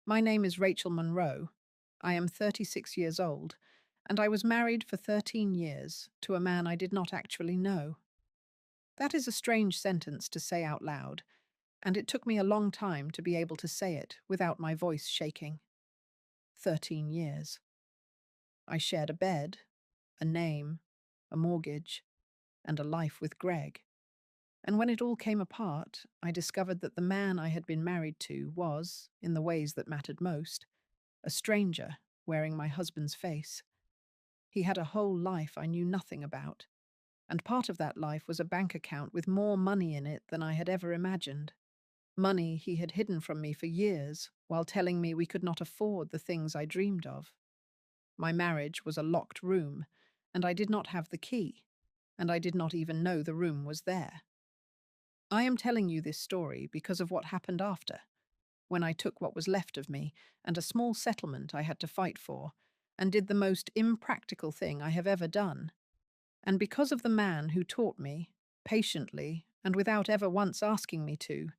My name is Rachel Monroe. I am 36 years old, and I was married for 13 years to a man I did not actually know. That is a strange sentence to say out loud, and it took me a long time to be able to say it without my voice shaking. 13 years. I shared a bed, a name, a mortgage, and a life with Greg. And when it all came apart, I discovered that the man I had been married to was, in the ways that mattered most, a stranger wearing my husband's face. He had a whole life I knew nothing about, and part of that life was a bank account with more money in it than I had ever imagined. Money he had hidden from me for years while telling me we could not afford the things I dreamed of. My marriage was a locked room, and I did not have the key, and I did not even know the room was there. I am telling you this story because of what happened after, when I took what was left of me and a small settlement I had to fight for, and did the most impractical thing I have ever done. And because of the man who taught me, patiently and without ever once asking me to,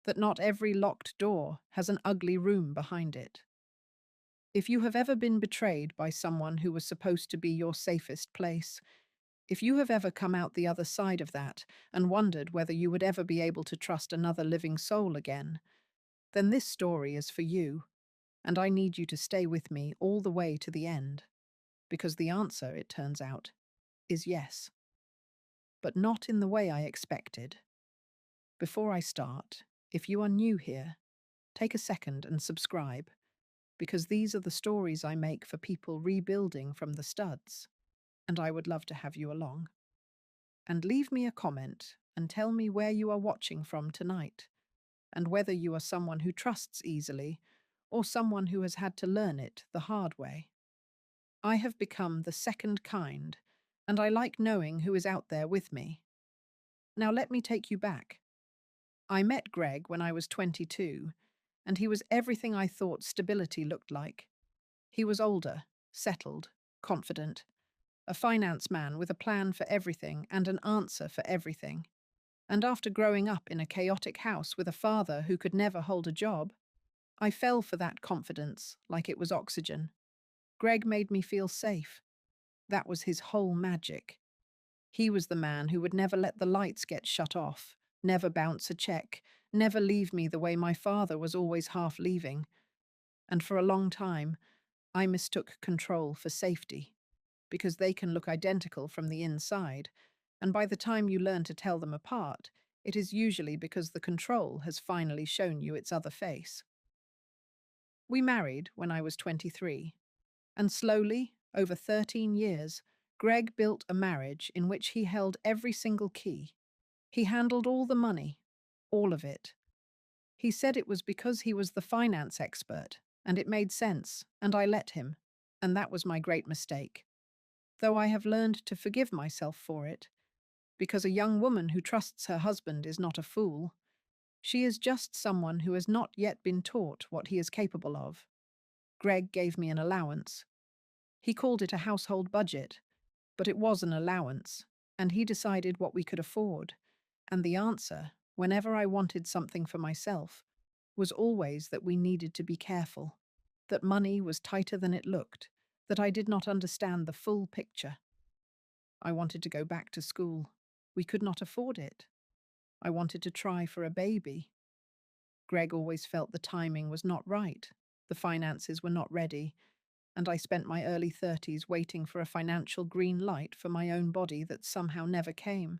that not every locked door has an ugly room behind it. If you have ever been betrayed by someone who was supposed to be your safest place, if you have ever come out the other side of that and wondered whether you would ever be able to trust another living soul again, then this story is for you, and I need you to stay with me all the way to the end, because the answer, it turns out, is yes, but not in the way I expected. Before I start, if you are new here, take a second and subscribe, because these are the stories I make for people rebuilding from the studs, and I would love to have you along. And leave me a comment and tell me where you are watching from tonight, and whether you are someone who trusts easily or someone who has had to learn it the hard way. I have become the second kind, and I like knowing who is out there with me. Now let me take you back. I met Greg when I was 22, and he was everything I thought stability looked like. He was older, settled, confident, a finance man with a plan for everything and an answer for everything. And after growing up in a chaotic house with a father who could never hold a job, I fell for that confidence like it was oxygen. Greg made me feel safe. That was his whole magic. He was the man who would never let the lights get shut off, never bounce a check, never leave me the way my father was always half leaving. And for a long time, I mistook control for safety, because they can look identical from the inside, and by the time you learn to tell them apart, it is usually because the control has finally shown you its other face. We married when I was 23, and slowly, over 13 years, Greg built a marriage in which he held every single key. He handled all the money, all of it. He said it was because he was the finance expert, and it made sense, and I let him, and that was my great mistake. Though I have learned to forgive myself for it, because a young woman who trusts her husband is not a fool. She is just someone who has not yet been taught what he is capable of. Greg gave me an allowance. He called it a household budget, but it was an allowance, and he decided what we could afford. And the answer, whenever I wanted something for myself, was always that we needed to be careful, that money was tighter than it looked, that I did not understand the full picture. I wanted to go back to school. We could not afford it. I wanted to try for a baby. Greg always felt the timing was not right, the finances were not ready, and I spent my early 30s waiting for a financial green light for my own body that somehow never came.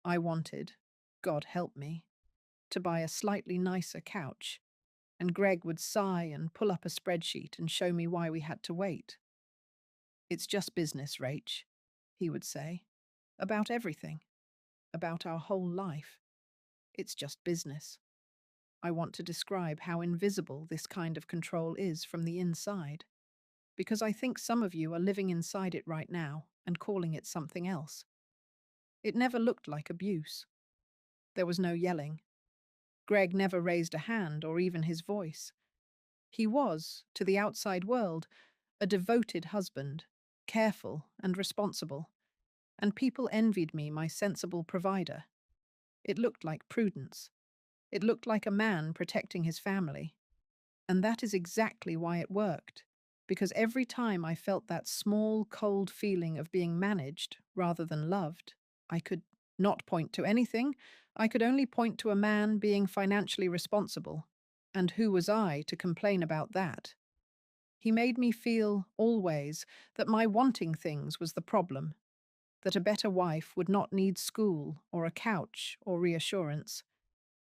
I wanted, God help me, to buy a slightly nicer couch, and Greg would sigh and pull up a spreadsheet and show me why we had to wait. It's just business, Rach, he would say, about everything, about our whole life. It's just business. I want to describe how invisible this kind of control is from the inside, because I think some of you are living inside it right now and calling it something else. It never looked like abuse. There was no yelling. Greg never raised a hand or even his voice. He was, to the outside world, a devoted husband, careful and responsible, and people envied me my sensible provider. It looked like prudence. It looked like a man protecting his family. And that is exactly why it worked. Because every time I felt that small, cold feeling of being managed rather than loved, I could not point to anything. I could only point to a man being financially responsible. And who was I to complain about that? He made me feel, always, that my wanting things was the problem, that a better wife would not need school or a couch or reassurance,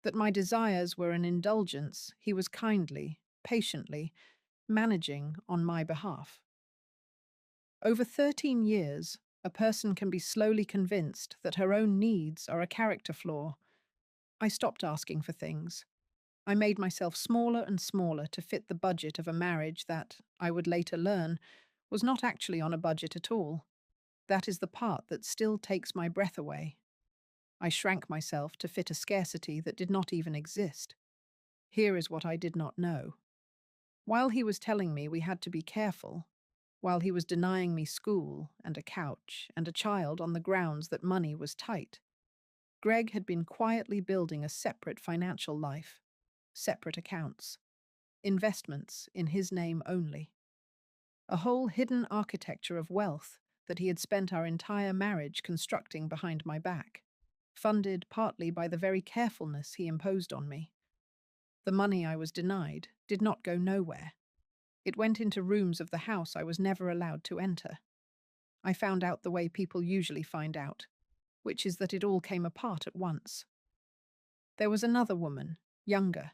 that my desires were an indulgence he was kindly, patiently, managing on my behalf. Over 13 years, a person can be slowly convinced that her own needs are a character flaw. I stopped asking for things. I made myself smaller and smaller to fit the budget of a marriage that, I would later learn, was not actually on a budget at all. That is the part that still takes my breath away. I shrank myself to fit a scarcity that did not even exist. Here is what I did not know. While he was telling me we had to be careful, while he was denying me school and a couch and a child on the grounds that money was tight, Greg had been quietly building a separate financial life, separate accounts, investments in his name only, a whole hidden architecture of wealth that he had spent our entire marriage constructing behind my back, funded partly by the very carefulness he imposed on me. The money I was denied did not go nowhere. It went into rooms of the house I was never allowed to enter. I found out the way people usually find out, which is that it all came apart at once. There was another woman, younger,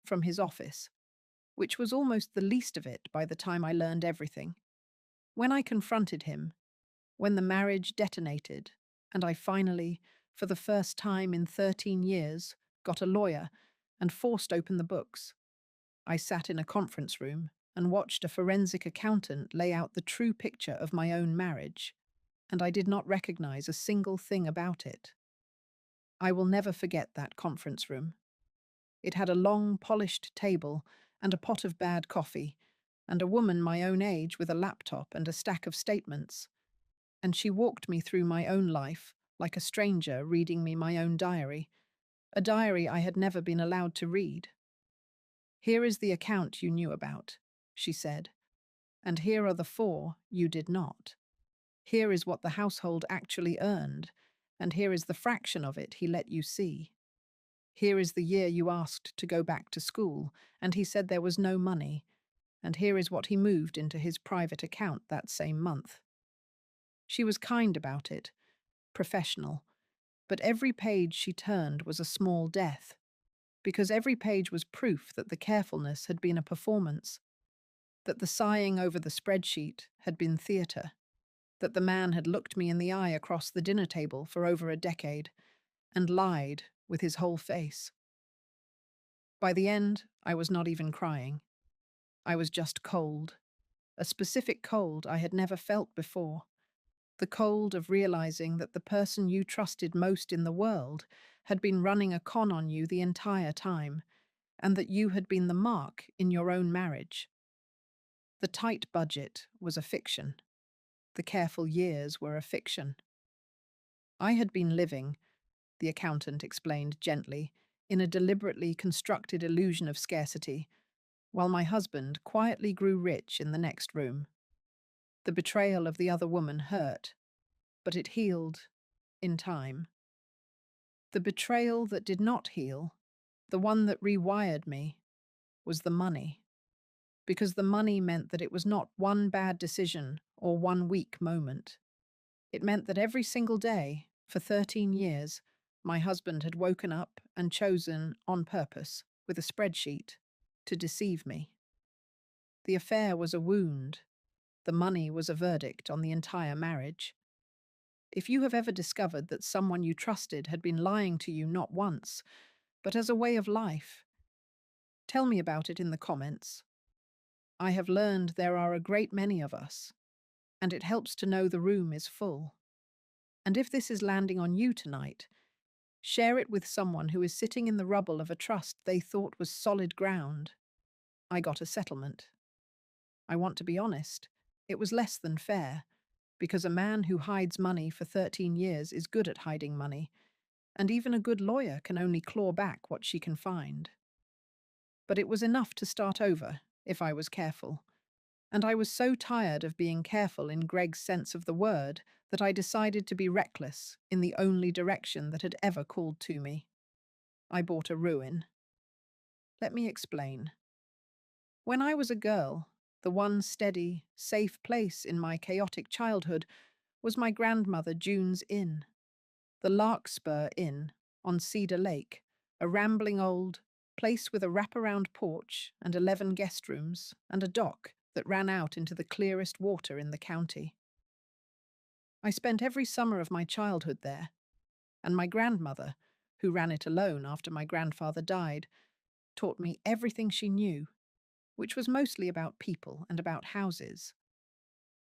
from his office, which was almost the least of it by the time I learned everything. When I confronted him, when the marriage detonated, and I finally, for the first time in 13 years, got a lawyer and forced open the books, I sat in a conference room and watched a forensic accountant lay out the true picture of my own marriage, and I did not recognize a single thing about it. I will never forget that conference room. It had a long, polished table and a pot of bad coffee, and a woman my own age with a laptop and a stack of statements, and she walked me through my own life like a stranger reading me my own diary, a diary I had never been allowed to read. "Here is the account you knew about," she said, "and here are the four you did not. Here is what the household actually earned, and here is the fraction of it he let you see. Here is the year you asked to go back to school, and he said there was no money, and here is what he moved into his private account that same month." She was kind about it, professional, but every page she turned was a small death, because every page was proof that the carefulness had been a performance, that the sighing over the spreadsheet had been theatre, that the man had looked me in the eye across the dinner table for over a decade and lied with his whole face. By the end, I was not even crying. I was just cold, a specific cold I had never felt before. The cold of realizing that the person you trusted most in the world had been running a con on you the entire time, and that you had been the mark in your own marriage. The tight budget was a fiction. The careful years were a fiction. I had been living, the accountant explained gently, in a deliberately constructed illusion of scarcity, while my husband quietly grew rich in the next room. The betrayal of the other woman hurt, but it healed in time. The betrayal that did not heal, the one that rewired me, was the money. Because the money meant that it was not one bad decision or one weak moment. It meant that every single day, for 13 years, my husband had woken up and chosen, on purpose, with a spreadsheet, to deceive me. The affair was a wound. The money was a verdict on the entire marriage. If you have ever discovered that someone you trusted had been lying to you not once, but as a way of life, tell me about it in the comments. I have learned there are a great many of us, and it helps to know the room is full. And if this is landing on you tonight, share it with someone who is sitting in the rubble of a trust they thought was solid ground. I got a settlement. I want to be honest, it was less than fair, because a man who hides money for 13 years is good at hiding money, and even a good lawyer can only claw back what she can find. but it was enough to start over if I was careful. And I was so tired of being careful in Greg's sense of the word that I decided to be reckless in the only direction that had ever called to me. I bought a ruin. Let me explain. When I was a girl, the one steady, safe place in my chaotic childhood was my grandmother June's inn, the Larkspur Inn on Cedar Lake, a rambling old place with a wraparound porch and 11 guest rooms and a dock that ran out into the clearest water in the county. I spent every summer of my childhood there, and my grandmother, who ran it alone after my grandfather died, taught me everything she knew, which was mostly about people and about houses.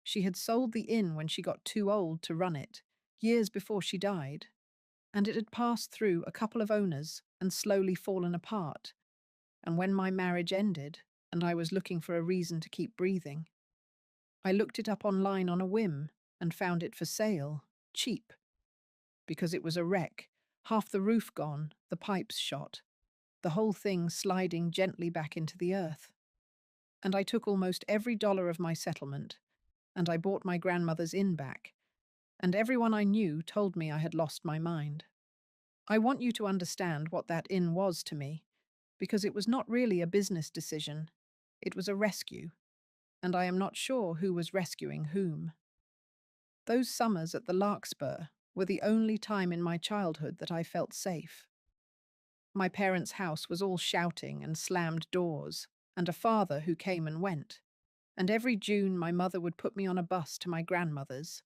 She had sold the inn when she got too old to run it, years before she died, and it had passed through a couple of owners and slowly fallen apart. And when my marriage ended, and I was looking for a reason to keep breathing, I looked it up online on a whim and found it for sale, cheap, because it was a wreck, half the roof gone, the pipes shot, the whole thing sliding gently back into the earth. And I took almost every dollar of my settlement, and I bought my grandmother's inn back, and everyone I knew told me I had lost my mind. I want you to understand what that inn was to me, because it was not really a business decision. It was a rescue, and I am not sure who was rescuing whom. Those summers at the Larkspur were the only time in my childhood that I felt safe. My parents' house was all shouting and slammed doors, and a father who came and went. And every June my mother would put me on a bus to my grandmother's,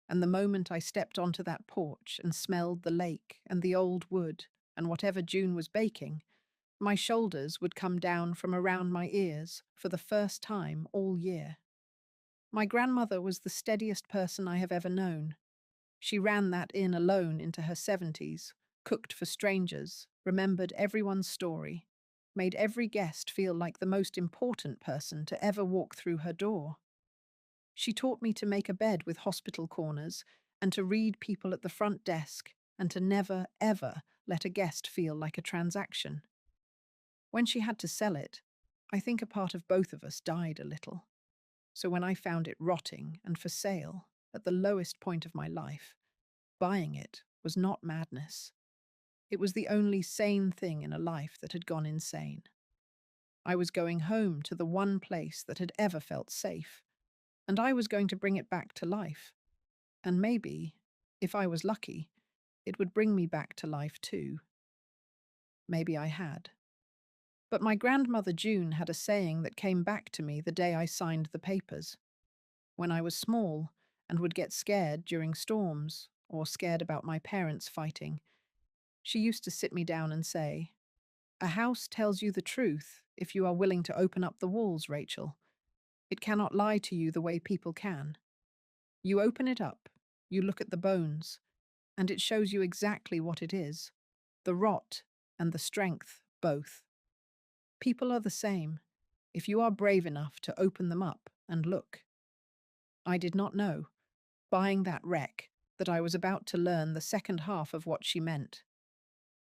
and the moment I stepped onto that porch and smelled the lake and the old wood and whatever June was baking, my shoulders would come down from around my ears for the first time all year. My grandmother was the steadiest person I have ever known. She ran that inn alone into her 70s, cooked for strangers, remembered everyone's story, made every guest feel like the most important person to ever walk through her door. She taught me to make a bed with hospital corners and to read people at the front desk and to never, ever let a guest feel like a transaction. When she had to sell it, I think a part of both of us died a little. So when I found it rotting and for sale at the lowest point of my life, buying it was not madness. It was the only sane thing in a life that had gone insane. I was going home to the one place that had ever felt safe, and I was going to bring it back to life. And maybe, if I was lucky, it would bring me back to life too. Maybe I had. But my grandmother June had a saying that came back to me the day I signed the papers. When I was small and would get scared during storms or scared about my parents fighting, she used to sit me down and say, "A house tells you the truth if you are willing to open up the walls, Rachel. It cannot lie to you the way people can. You open it up, you look at the bones, and it shows you exactly what it is, the rot and the strength, both. People are the same, if you are brave enough to open them up and look." I did not know, buying that wreck, that I was about to learn the second half of what she meant.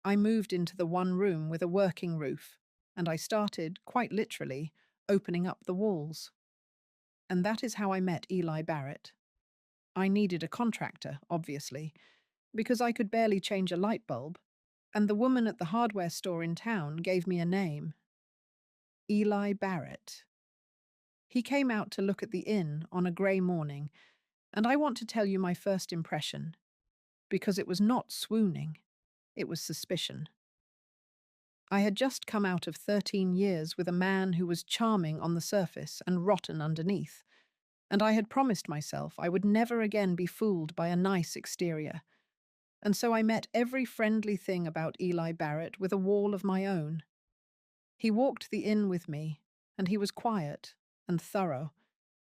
I moved into the one room with a working roof, and I started, quite literally, opening up the walls. And that is how I met Eli Barrett. I needed a contractor, obviously, because I could barely change a light bulb, and the woman at the hardware store in town gave me a name. Eli Barrett. He came out to look at the inn on a grey morning, and I want to tell you my first impression, because it was not swooning, it was suspicion. I had just come out of 13 years with a man who was charming on the surface and rotten underneath, and I had promised myself I would never again be fooled by a nice exterior. And so I met every friendly thing about Eli Barrett with a wall of my own. He walked the inn with me, and he was quiet and thorough.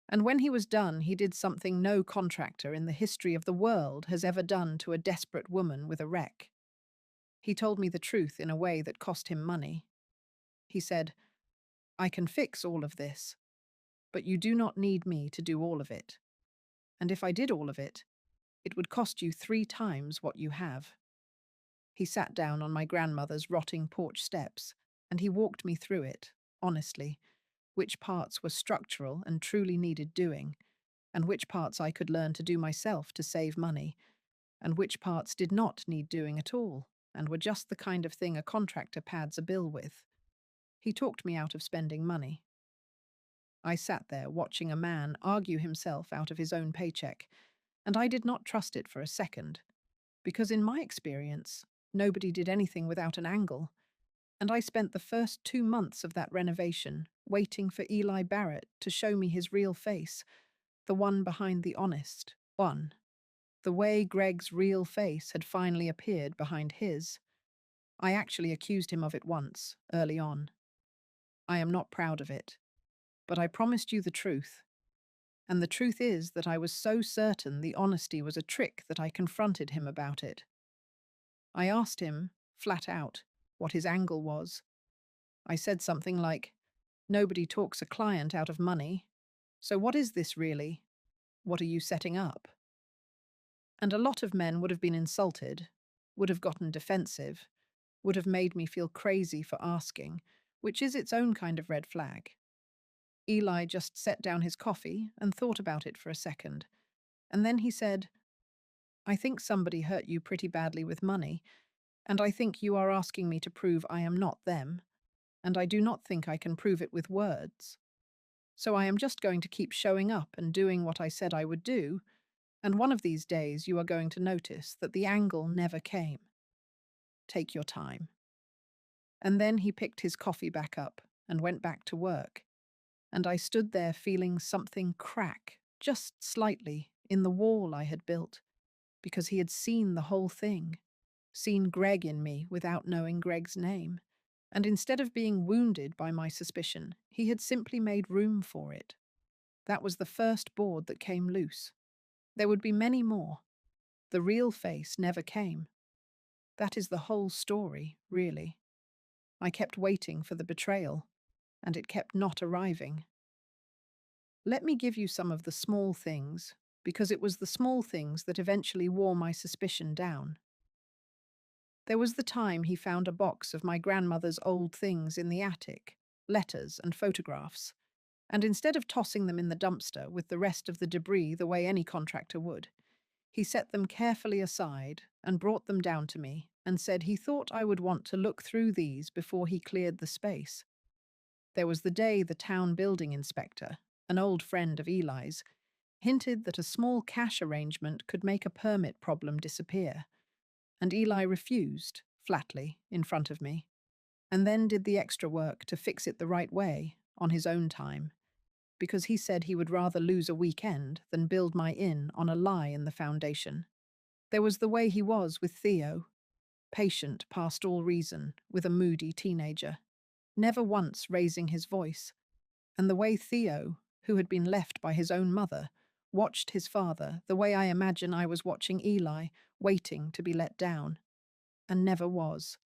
And when he was done, he did something no contractor in the history of the world has ever done to a desperate woman with a wreck. He told me the truth in a way that cost him money. He said, "I can fix all of this, but you do not need me to do all of it. And if I did all of it, it would cost you 3 times what you have." He sat down on my grandmother's rotting porch steps and he walked me through it, honestly, which parts were structural and truly needed doing, and which parts I could learn to do myself to save money, and which parts did not need doing at all, and were just the kind of thing a contractor pads a bill with. He talked me out of spending money. I sat there watching a man argue himself out of his own paycheck, and I did not trust it for a second, because in my experience, nobody did anything without an angle, and I spent the first 2 months of that renovation waiting for Eli Barrett to show me his real face, the one behind the honest one. The way Greg's real face had finally appeared behind his. I actually accused him of it once, early on. I am not proud of it, but I promised you the truth. And the truth is that I was so certain the honesty was a trick that I confronted him about it. I asked him, flat out, what his angle was. I said something like, "Nobody talks a client out of money. So what is this really? What are you setting up?" And a lot of men would have been insulted, would have gotten defensive, would have made me feel crazy for asking, which is its own kind of red flag. Eli just set down his coffee and thought about it for a second, and then he said, "I think somebody hurt you pretty badly with money, and I think you are asking me to prove I am not them, and I do not think I can prove it with words. So I am just going to keep showing up and doing what I said I would do, and one of these days you are going to notice that the angle never came. Take your time." And then he picked his coffee back up and went back to work, and I stood there feeling something crack, just slightly, in the wall I had built, because he had seen the whole thing, seen Greg in me without knowing Greg's name, and instead of being wounded by my suspicion, he had simply made room for it. That was the first board that came loose. There would be many more. The real face never came. That is the whole story, really. I kept waiting for the betrayal, and it kept not arriving. Let me give you some of the small things, because it was the small things that eventually wore my suspicion down. There was the time he found a box of my grandmother's old things in the attic, letters and photographs, and instead of tossing them in the dumpster with the rest of the debris the way any contractor would, he set them carefully aside and brought them down to me and said he thought I would want to look through these before he cleared the space. There was the day the town building inspector, an old friend of Eli's, hinted that a small cash arrangement could make a permit problem disappear, and Eli refused, flatly, in front of me, and then did the extra work to fix it the right way, on his own time, because he said he would rather lose a weekend than build my inn on a lie in the foundation. There was the way he was with Theo, patient past all reason with a moody teenager, never once raising his voice, and the way Theo, who had been left by his own mother, watched his father the way I imagine I was watching Eli, waiting to be let down, and never was.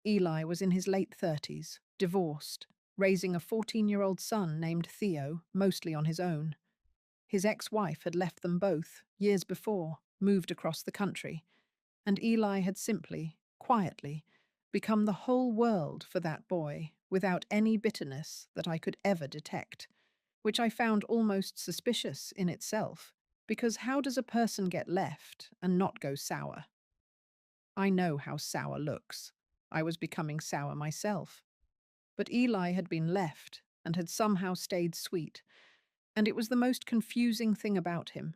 Eli was in his late 30s, divorced, raising a 14-year-old son named Theo, mostly on his own. His ex-wife had left them both, years before, moved across the country, and Eli had simply, quietly, become the whole world for that boy without any bitterness that I could ever detect, which I found almost suspicious in itself, because how does a person get left and not go sour? I know how sour looks. I was becoming sour myself. But Eli had been left and had somehow stayed sweet, and it was the most confusing thing about him,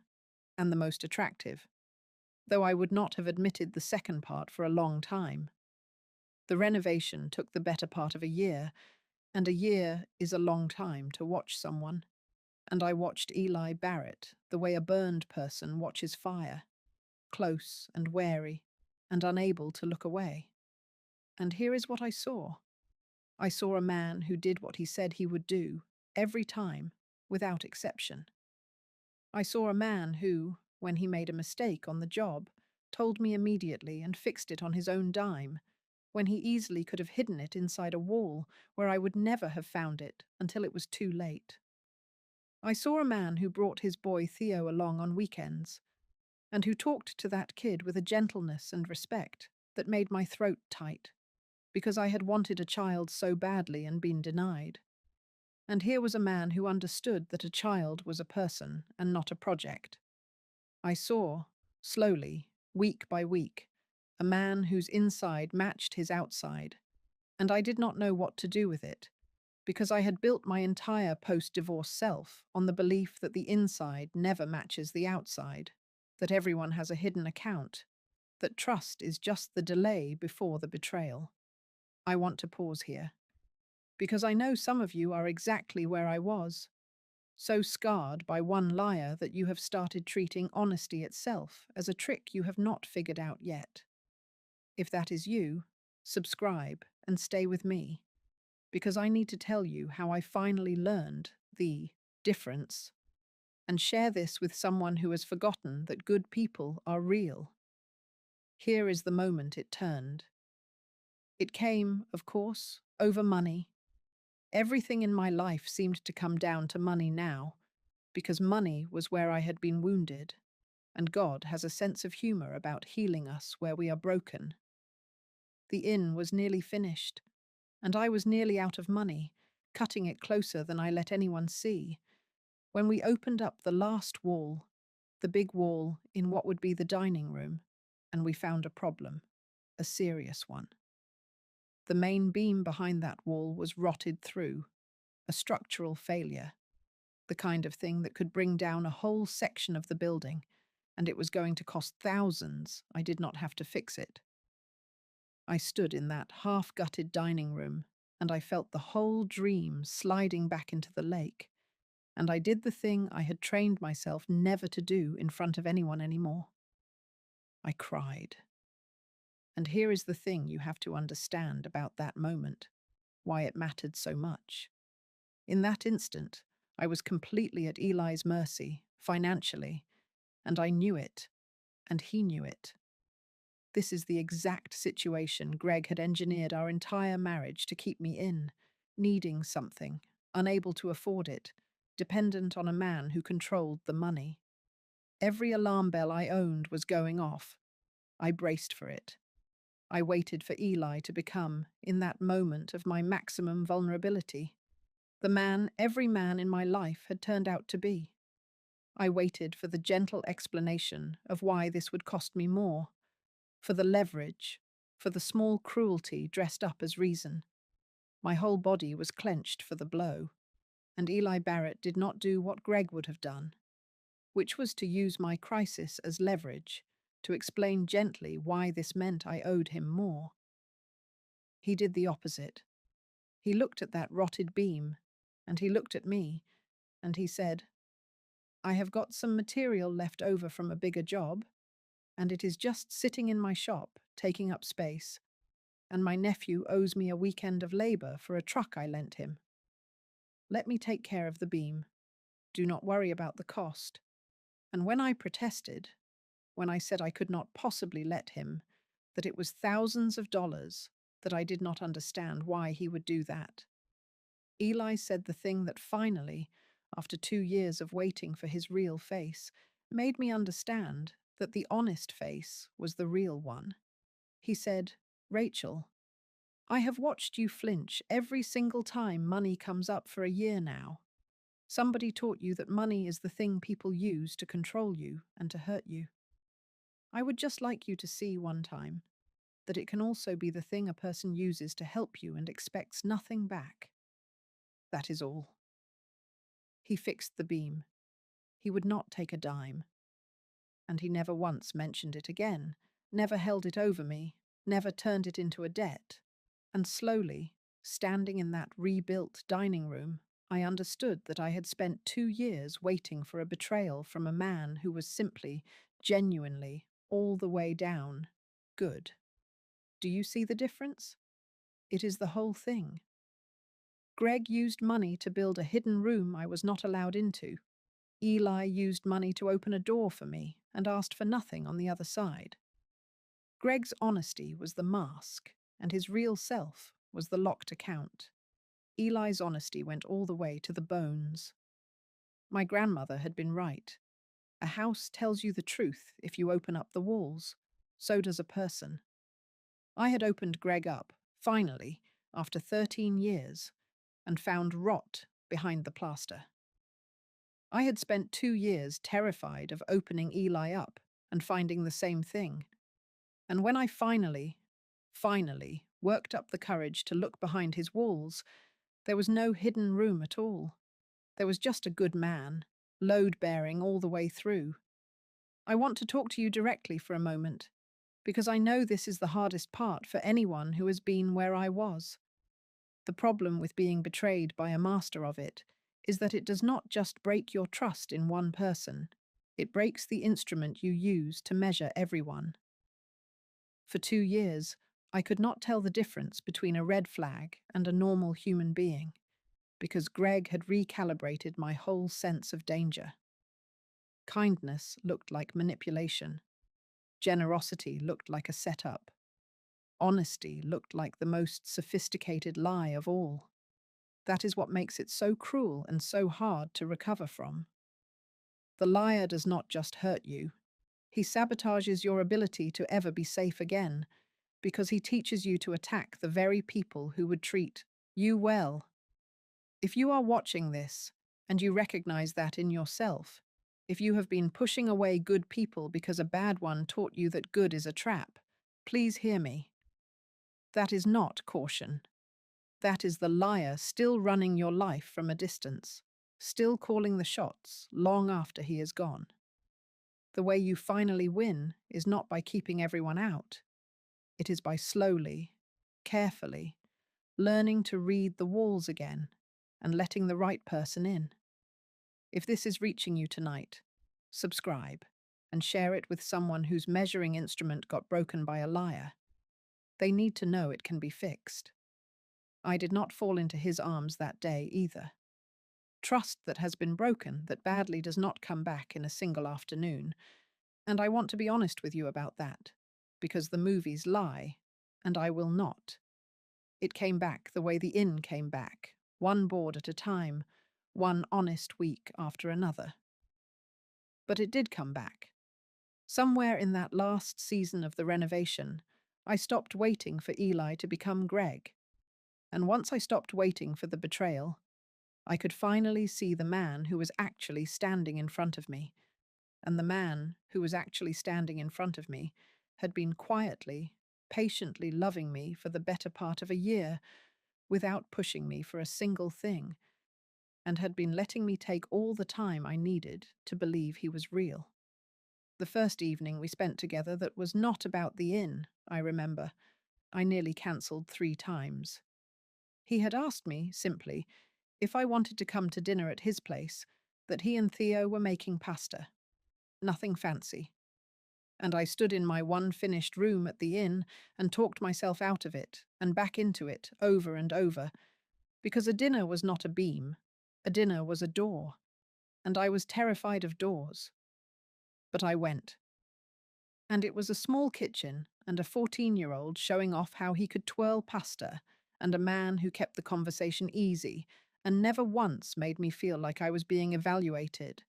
and the most attractive, though I would not have admitted the second part for a long time. The renovation took the better part of a year, and a year is a long time to watch someone. And I watched Eli Barrett the way a burned person watches fire, close and wary, and unable to look away. And here is what I saw. I saw a man who did what he said he would do, every time, without exception. I saw a man who, when he made a mistake on the job, told me immediately and fixed it on his own dime, when he easily could have hidden it inside a wall where I would never have found it until it was too late. I saw a man who brought his boy Theo along on weekends, and who talked to that kid with a gentleness and respect that made my throat tight, because I had wanted a child so badly and been denied. And here was a man who understood that a child was a person and not a project. I saw, slowly, week by week, a man whose inside matched his outside, and I did not know what to do with it, because I had built my entire post-divorce self on the belief that the inside never matches the outside, that everyone has a hidden account, that trust is just the delay before the betrayal. I want to pause here, because I know some of you are exactly where I was, so scarred by one liar that you have started treating honesty itself as a trick you have not figured out yet. If that is you, subscribe and stay with me, because I need to tell you how I finally learned the difference and share this with someone who has forgotten that good people are real. Here is the moment it turned. It came, of course, over money. Everything in my life seemed to come down to money now, because money was where I had been wounded, and God has a sense of humor about healing us where we are broken. The inn was nearly finished, and I was nearly out of money, cutting it closer than I let anyone see, when we opened up the last wall, the big wall in what would be the dining room, and we found a problem, a serious one. The main beam behind that wall was rotted through, a structural failure, the kind of thing that could bring down a whole section of the building, and it was going to cost thousands. I did not have to fix it. I stood in that half-gutted dining room, and I felt the whole dream sliding back into the lake, and I did the thing I had trained myself never to do in front of anyone anymore. I cried. And here is the thing you have to understand about that moment, why it mattered so much. In that instant, I was completely at Eli's mercy, financially, and I knew it, and he knew it. This is the exact situation Greg had engineered our entire marriage to keep me in, needing something, unable to afford it, dependent on a man who controlled the money. Every alarm bell I owned was going off. I braced for it. I waited for Eli to become, in that moment of my maximum vulnerability, the man every man in my life had turned out to be. I waited for the gentle explanation of why this would cost me more, for the leverage, for the small cruelty dressed up as reason. My whole body was clenched for the blow, and Eli Barrett did not do what Greg would have done, which was to use my crisis as leverage to explain gently why this meant I owed him more. He did the opposite. He looked at that rotted beam, and he looked at me, and he said, "I have got some material left over from a bigger job, and it is just sitting in my shop, taking up space, and my nephew owes me a weekend of labor for a truck I lent him. Let me take care of the beam. Do not worry about the cost." And when I protested, when I said I could not possibly let him, that it was thousands of dollars, that I did not understand why he would do that, Eli said the thing that finally, after 2 years of waiting for his real face, made me understand that the honest face was the real one. He said, "Rachel, I have watched you flinch every single time money comes up for a year now. Somebody taught you that money is the thing people use to control you and to hurt you. I would just like you to see one time that it can also be the thing a person uses to help you and expects nothing back. That is all." He fixed the beam. He would not take a dime. And he never once mentioned it again, never held it over me, never turned it into a debt. And slowly, standing in that rebuilt dining room, I understood that I had spent 2 years waiting for a betrayal from a man who was simply, genuinely, all the way down, good. Do you see the difference? It is the whole thing. Greg used money to build a hidden room I was not allowed into. Eli used money to open a door for me and asked for nothing on the other side. Greg's honesty was the mask, and his real self was the locked account. Eli's honesty went all the way to the bones. My grandmother had been right. A house tells you the truth if you open up the walls. So does a person. I had opened Greg up finally, after 13 years, and found rot behind the plaster. I had spent 2 years terrified of opening Eli up and finding the same thing. And when I finally worked up the courage to look behind his walls, there was no hidden room at all. There was just a good man, load-bearing all the way through. I want to talk to you directly for a moment, because I know this is the hardest part for anyone who has been where I was. The problem with being betrayed by a master of it is that it does not just break your trust in one person, it breaks the instrument you use to measure everyone. For 2 years, I could not tell the difference between a red flag and a normal human being, because Greg had recalibrated my whole sense of danger. Kindness looked like manipulation. Generosity looked like a setup. Honesty looked like the most sophisticated lie of all. That is what makes it so cruel and so hard to recover from. The liar does not just hurt you. He sabotages your ability to ever be safe again, because he teaches you to attack the very people who would treat you well. If you are watching this, and you recognize that in yourself, if you have been pushing away good people because a bad one taught you that good is a trap, please hear me. That is not caution. That is the liar still running your life from a distance, still calling the shots long after he is gone. The way you finally win is not by keeping everyone out. It is by slowly, carefully, learning to read the walls again and letting the right person in. If this is reaching you tonight, subscribe and share it with someone whose measuring instrument got broken by a liar. They need to know it can be fixed. I did not fall into his arms that day either. Trust that has been broken that badly does not come back in a single afternoon, and I want to be honest with you about that, because the movies lie, and I will not. It came back the way the inn came back, one board at a time, one honest week after another. But it did come back. Somewhere in that last season of the renovation, I stopped waiting for Eli to become Greg. And once I stopped waiting for the betrayal, I could finally see the man who was actually standing in front of me. And the man who was actually standing in front of me had been quietly, patiently loving me for the better part of a year, without pushing me for a single thing, and had been letting me take all the time I needed to believe he was real. The first evening we spent together that was not about the inn, I remember. I nearly cancelled 3 times. He had asked me, simply, if I wanted to come to dinner at his place, that he and Theo were making pasta. Nothing fancy. And I stood in my one finished room at the inn and talked myself out of it and back into it over and over, because a dinner was not a beam. A dinner was a door, and I was terrified of doors. But I went. And it was a small kitchen and a 14-year-old showing off how he could twirl pasta, and a man who kept the conversation easy and never once made me feel like I was being evaluated.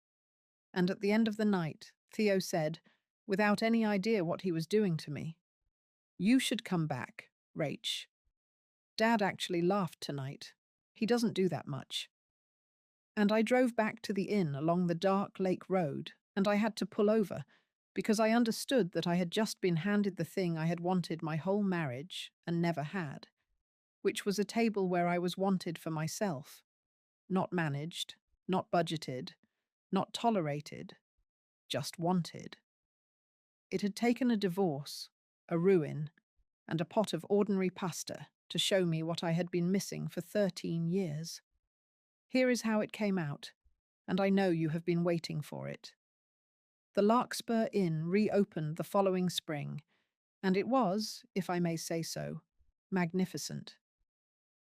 And at the end of the night, Theo said, without any idea what he was doing to me, "You should come back, Rach. Dad actually laughed tonight. He doesn't do that much." And I drove back to the inn along the dark lake road, and I had to pull over, because I understood that I had just been handed the thing I had wanted my whole marriage and never had, which was a table where I was wanted for myself, not managed, not budgeted, not tolerated, just wanted. It had taken a divorce, a ruin, and a pot of ordinary pasta to show me what I had been missing for 13 years. Here is how it came out, and I know you have been waiting for it. The Larkspur Inn reopened the following spring, and it was, if I may say so, magnificent.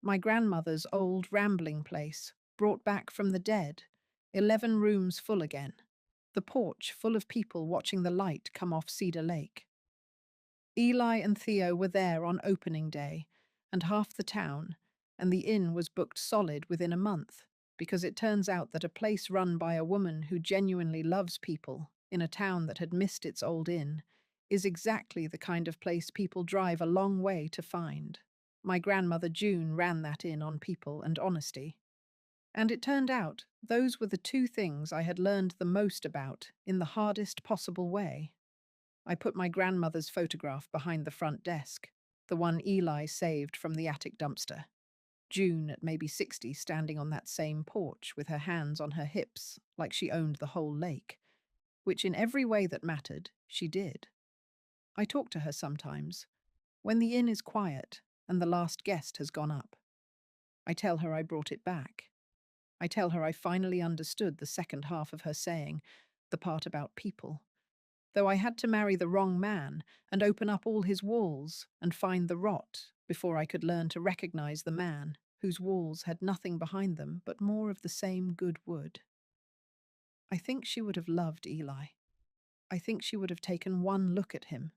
My grandmother's old rambling place, brought back from the dead, 11 rooms full again, the porch full of people watching the light come off Cedar Lake. Eli and Theo were there on opening day, and half the town, and the inn was booked solid within a month, because it turns out that a place run by a woman who genuinely loves people in a town that had missed its old inn is exactly the kind of place people drive a long way to find. My grandmother June ran that inn on people and honesty. And it turned out those were the two things I had learned the most about in the hardest possible way. I put my grandmother's photograph behind the front desk, the one Eli saved from the attic dumpster. June, at maybe 60, standing on that same porch with her hands on her hips, like she owned the whole lake, which in every way that mattered, she did. I talk to her sometimes, when the inn is quiet and the last guest has gone up. I tell her I brought it back. I tell her I finally understood the second half of her saying, the part about people. Though I had to marry the wrong man and open up all his walls and find the rot before I could learn to recognize the man whose walls had nothing behind them but more of the same good wood. I think she would have loved Eli. I think she would have taken one look at him,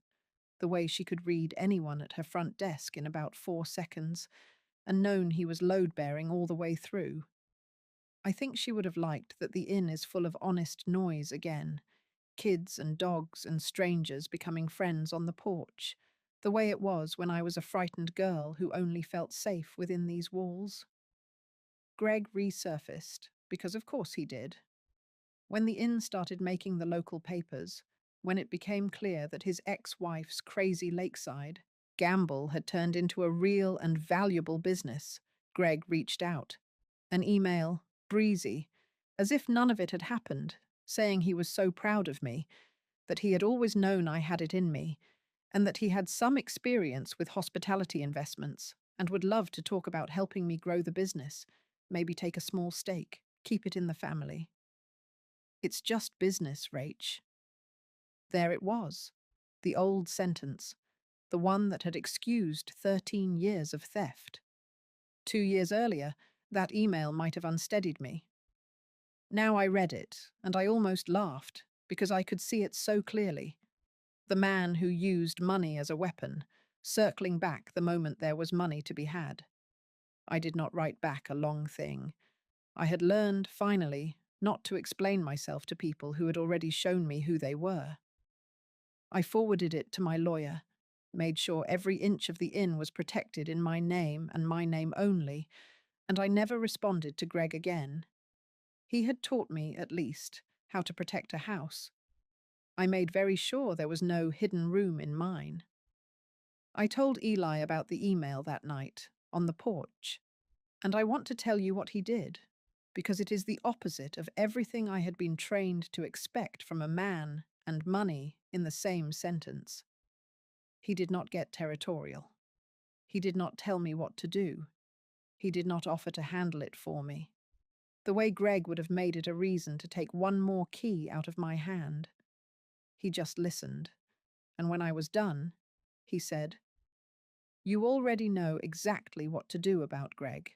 the way she could read anyone at her front desk in about 4 seconds, and known he was load-bearing all the way through. I think she would have liked that the inn is full of honest noise again, kids and dogs and strangers becoming friends on the porch, the way it was when I was a frightened girl who only felt safe within these walls. Greg resurfaced, because of course he did. When the inn started making the local papers, when it became clear that his ex-wife's crazy lakeside gamble had turned into a real and valuable business, Greg reached out. An email, breezy, as if none of it had happened, saying he was so proud of me, that he had always known I had it in me, and that he had some experience with hospitality investments and would love to talk about helping me grow the business, maybe take a small stake, keep it in the family. It's just business, Rach. There it was, the old sentence, the one that had excused 13 years of theft. 2 years earlier, that email might have unsteadied me. Now I read it, and I almost laughed, because I could see it so clearly. The man who used money as a weapon, circling back the moment there was money to be had. I did not write back a long thing. I had learned, finally, not to explain myself to people who had already shown me who they were. I forwarded it to my lawyer, made sure every inch of the inn was protected in my name and my name only, and I never responded to Greg again. He had taught me, at least, how to protect a house. I made very sure there was no hidden room in mine. I told Eli about the email that night, on the porch, and I want to tell you what he did, because it is the opposite of everything I had been trained to expect from a man and money in the same sentence. He did not get territorial. He did not tell me what to do. He did not offer to handle it for me, the way Greg would have made it a reason to take one more key out of my hand. He just listened, and when I was done, he said, "You already know exactly what to do about Greg.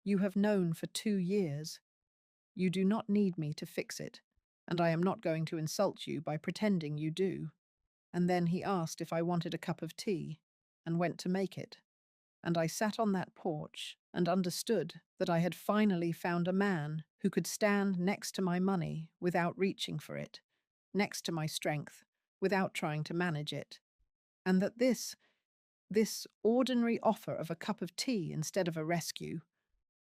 You have known for 2 years. You do not need me to fix it, and I am not going to insult you by pretending you do." And then he asked if I wanted a cup of tea, and went to make it. And I sat on that porch and understood that I had finally found a man who could stand next to my money without reaching for it, next to my strength without trying to manage it, and that this ordinary offer of a cup of tea instead of a rescue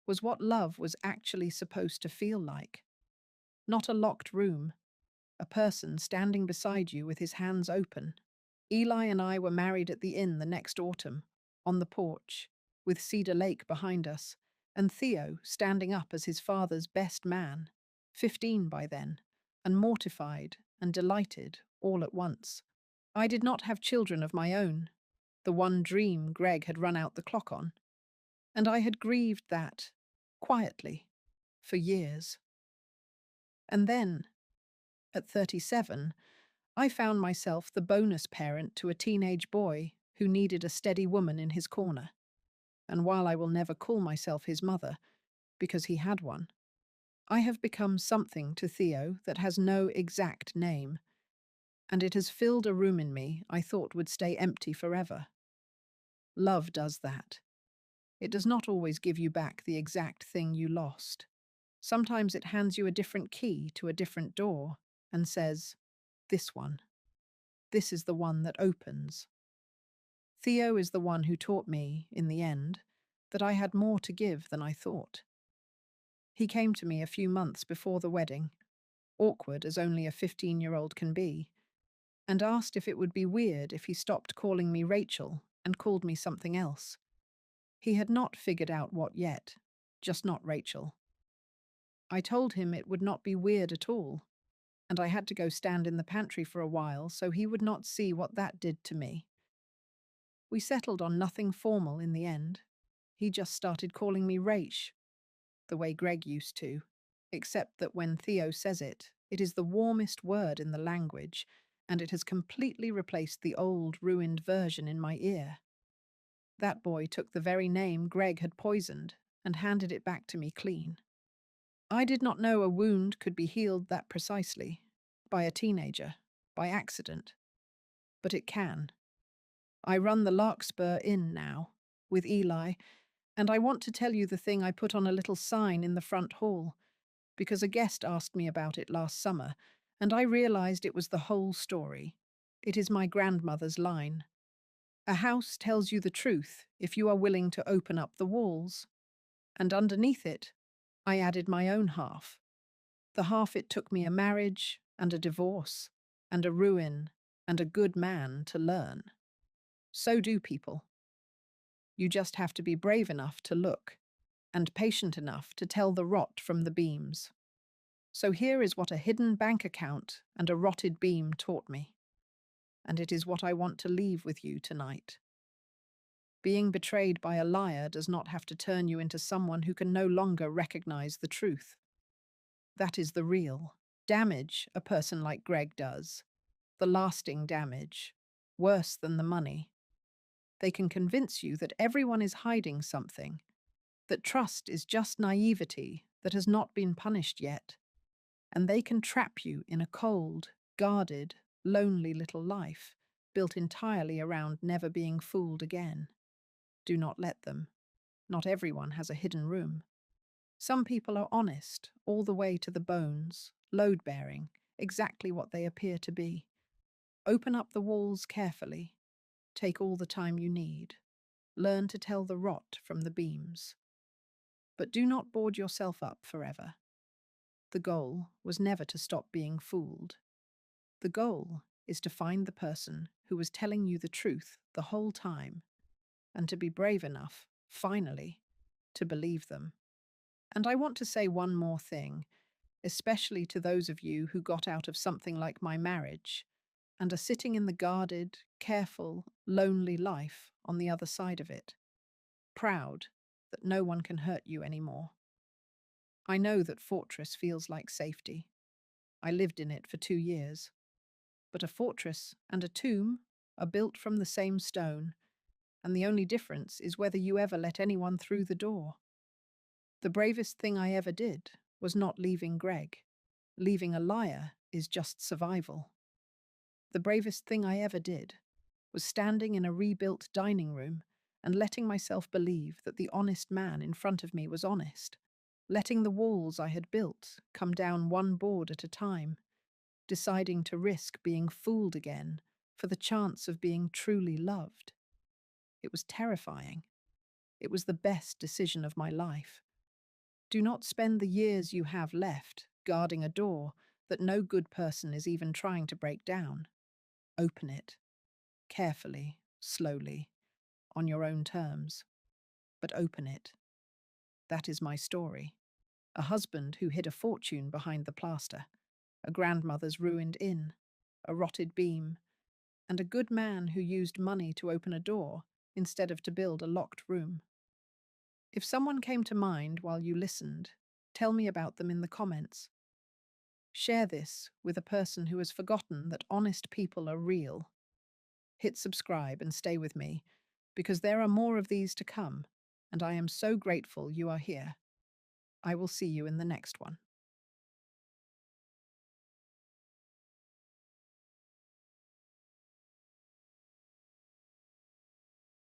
was what love was actually supposed to feel like. Not a locked room, a person standing beside you with his hands open. Eli and I were married at the inn the next autumn, on the porch, with Cedar Lake behind us, and Theo standing up as his father's best man, 15 by then, and mortified and delighted all at once. I did not have children of my own, the one dream Greg had run out the clock on, and I had grieved that, quietly, for years. And then, at 37, I found myself the bonus parent to a teenage boy who needed a steady woman in his corner. And while I will never call myself his mother, because he had one, I have become something to Theo that has no exact name, and it has filled a room in me I thought would stay empty forever. Love does that. It does not always give you back the exact thing you lost. Sometimes it hands you a different key to a different door and says, "This one. This is the one that opens." Theo is the one who taught me, in the end, that I had more to give than I thought. He came to me a few months before the wedding, awkward as only a 15-year-old can be, and asked if it would be weird if he stopped calling me Rachel and called me something else. He had not figured out what yet, just not Rachel. I told him it would not be weird at all, and I had to go stand in the pantry for a while so he would not see what that did to me. We settled on nothing formal in the end. He just started calling me Rach, the way Greg used to, except that when Theo says it, it is the warmest word in the language, and it has completely replaced the old, ruined version in my ear. That boy took the very name Greg had poisoned and handed it back to me clean. I did not know a wound could be healed that precisely, by a teenager, by accident. But it can. I run the Larkspur Inn now, with Eli, and I want to tell you the thing I put on a little sign in the front hall, because a guest asked me about it last summer, and I realized it was the whole story. It is my grandmother's line. A house tells you the truth if you are willing to open up the walls. And underneath it, I added my own half. The half it took me a marriage and a divorce and a ruin and a good man to learn. So do people. You just have to be brave enough to look and patient enough to tell the rot from the beams. So here is what a hidden bank account and a rotted beam taught me. And it is what I want to leave with you tonight. Being betrayed by a liar does not have to turn you into someone who can no longer recognize the truth. That is the real damage a person like Greg does. The lasting damage, worse than the money. They can convince you that everyone is hiding something, that trust is just naivety that has not been punished yet, and they can trap you in a cold, guarded, lonely little life built entirely around never being fooled again. Do not let them. Not everyone has a hidden room. Some people are honest, all the way to the bones, load-bearing, exactly what they appear to be. Open up the walls carefully. Take all the time you need. Learn to tell the rot from the beams. But do not board yourself up forever. The goal was never to stop being fooled. The goal is to find the person who was telling you the truth the whole time, and to be brave enough, finally, to believe them. And I want to say one more thing, especially to those of you who got out of something like my marriage and are sitting in the guarded, careful, lonely life on the other side of it, proud that no one can hurt you anymore. I know that fortress feels like safety. I lived in it for 2 years. But a fortress and a tomb are built from the same stone, and the only difference is whether you ever let anyone through the door. The bravest thing I ever did was not leaving Greg. Leaving a liar is just survival. The bravest thing I ever did was standing in a rebuilt dining room and letting myself believe that the honest man in front of me was honest, letting the walls I had built come down one board at a time, deciding to risk being fooled again for the chance of being truly loved. It was terrifying. It was the best decision of my life. Do not spend the years you have left guarding a door that no good person is even trying to break down. Open it, carefully, slowly, on your own terms. But open it. That is my story. A husband who hid a fortune behind the plaster, a grandmother's ruined inn, a rotted beam, and a good man who used money to open a door instead of to build a locked room. If someone came to mind while you listened, tell me about them in the comments. Share this with a person who has forgotten that honest people are real. Hit subscribe and stay with me, because there are more of these to come, and I am so grateful you are here. I will see you in the next one.